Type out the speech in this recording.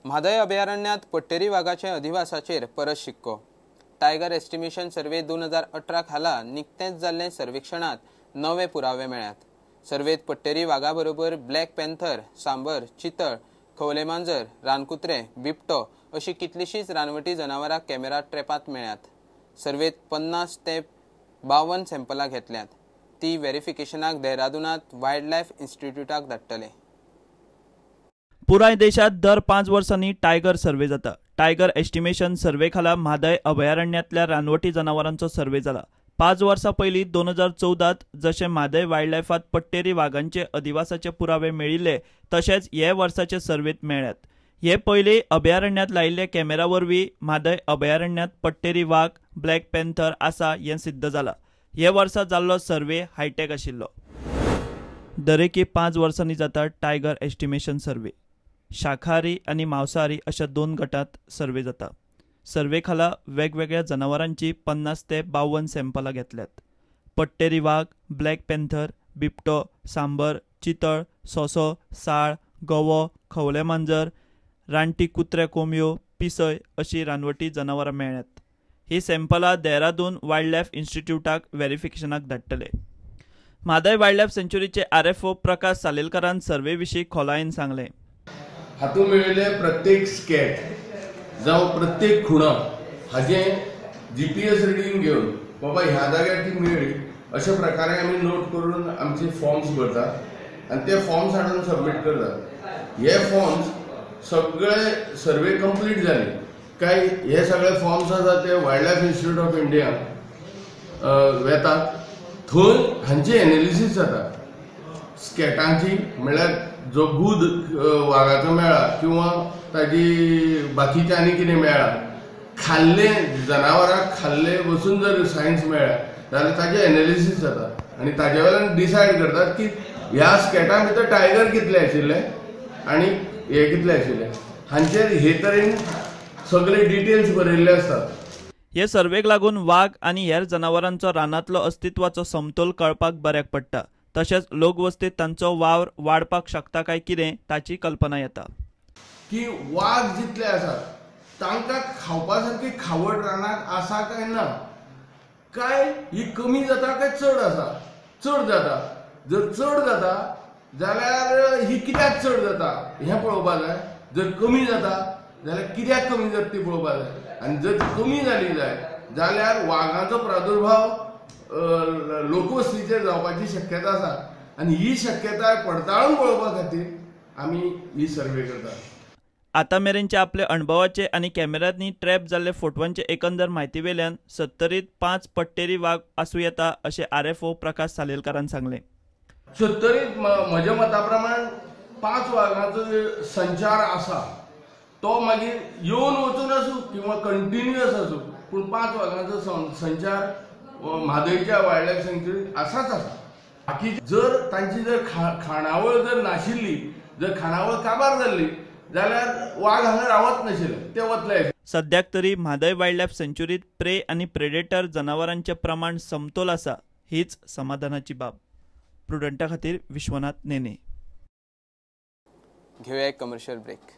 म्हादय अभयारण्यात पट्टेरी वाघाचे अधिवासाचेर परत शिक्को। टायगर एस्टिमेशन सर्वे 2018 खाला निकतेच जाल्ले सर्वेक्षणात नवे पुरावे मेळ्ळ्यात। सर्वेत पट्टेरी वाघा बरोबर ब्लॅक पॅन्थर, सांबर, चितळ, खवले मांजर, रानकुत्रे, बिबटो अशी कितलीशीच रानवटी जनावरां कॅमेरा ट्रॅपात मेळ्ळ्यात। सर्वेत 50 ते 52 सॅम्पलां घेतल्यात। ती व्हेरिफिकेशनाक देहरादूनात वायल्ड लायफ इन्स्टिट्यूटाक धाडटले। पुराय देशात दर 5 वर्सांनी टायगर सर्वे जाता। टायगर एस्टिमेशन सर्वे खाला म्हादय अभयारण्यातल्या रानवटी जनावरांचो सर्वे जाला। 5 वर्सां पयलीं 2014 जशे म्हादय वायल्ड लायफात पट्टेरी वाघांचे अधिवासाचे पुरावे मेळिल्ले तशेंच हे वर्साचे सर्वेत मेळ्ळ्यात। हे पयलीं अभयारण्यात लायिल्ले कॅमेरा वरवीं म्हादय अभयारण्यात पट्टेरी वाघ, ब्लॅक पॅन्थर आसा हें सिद्ध जालां। हे वर्सा जाल्लो सर्वे हायटेक आशिल्लो। दरेकी 5 वर्सांनी जाता टायगर एस्टिमेशन सर्वे। शाकाहारी आणि मांसाहारी अशा 2 गटांत सर्वे जाता। सर्वे खाला वेगवेगळ्या जनावरांची 50 ते 52 सॅम्पलां घेतल्यात। पट्टेरी वाघ, ब्लॅक पॅन्थर, बिबटो, सांबर, चितळ, सोंसो, साळ, गवो, खवले मांजर, रानटी कुत्रे कोंबयो, पिसय अशी रानवटी जनावरां मेळ्ळ्यात। ही सॅम्पलां देहरादून वायल्ड लायफ इन्स्टिट्यूटाक व्हेरिफिकेशनाक धाडटले। म्हादय वायल्ड लायफ सेंच्युरीचे RFO प्रकाश सालेलकरान सर्वे विशीं खोलायेन सांगलें। हातूंत मेळिल्ले प्रत्येक स्कॅट जावं प्रत्येक खुणा हाजें GPS रिडींग घेवन बाबा ह्या जाग्यार ती मेळ्ळी अशा प्रकारे आमी नोट करून आमचे फॉर्म्स भरतात आनी ते फॉर्म्स हाडून सबमीट करतात। हे फॉर्म्स सगळे सर्वे कंप्लीट जाले काय हे सगळे फॉर्म्स आसा ते wild life institute of India वेतात। थंय हांची एनालिसीस जाता स्कॅटांची, म्हळ्यार जो गूद वाघाचो मेळ्ळा किंवा ताजी बाकीचे आनी कितें मेळ्ळा, खाल्ले जनावरां खाल्ले वचून जर सायन्स मेळ्ळा जाल्यार ताजें एनालिसीस जाता आनी ताजे वयल्यान डिसायड करतात की ह्या स्कॅटां भितर टायगर कितले आशिल्ले आनी हे कितले आशिल्ले। हांचेर हे तरेन सगळे डिटेल्स बरयल्ले आसतात। हे सर्वेक लागून वाघ आनी हेर जनावरांचो रानांतलो अस्तित्वाचो समतोल कळपाक बऱ्याक पडटा। तशेंच लोकवस्तीत तांचो वावर वाडपाक शकता काय कितें ताची कल्पना येता। की वाघ जितले आसात तांकां खावपा सारकी खावड रानाक आसा काय ना, काय ही कमी जाता काय चड आसा। चड जाता, जर चड जाता जाल्यार ही कित्याक चड जाता हें पळोवपा जाय। जर कमी जाता जाल्यार कित्याक कमी जाता ती पळोवपा जाय। आनी जर कमी जाली जाल्यार वाघाचो प्रादुर्भाव लोकवस्तीचेर जावपाची शक्यता आसा आनी ही शक्यताय पडताळून पळोवपा खातीर आमी ही सर्वे करतात। आतां मेरेनचे आपले अणभवाचे आनी कॅमेरांनी ट्रॅप जाल्ले फोटवांचे एकंदर म्हायती वेल्यान 70त 5 पट्टेरी वाघ आसूं येता अशें RFO प्रकाश सालेलकरान सांगलें। 70त म्हज्या मता प्रमाण 5 वाघांचो संचार आसा तो मागीर येवन वचून आसूं किंवा कंटिन्युअस आसूं पूण 5 वाघांचो संचार म्हादयच्या वायल्ड लायफ सेंच्युरीत आसाच आसा। बाकी जर तांची जर खाणावळ जर नाशिल्ली, जर खाणावळ काबार जाल्ली जाल्यार वाघ हांगा रावत नाशिल्ले, ते वतले। सद्याक तरी म्हादय वायल्ड लायफ सेंच्युरीत प्रे आनी प्रेडेटर जनावरांचे प्रमाण समतोल आसा हीच समाधानाची बाब। प्रुडंटा खातीर विश्वनाथ नेने। घेवया एक कमर्शियल ब्रेक।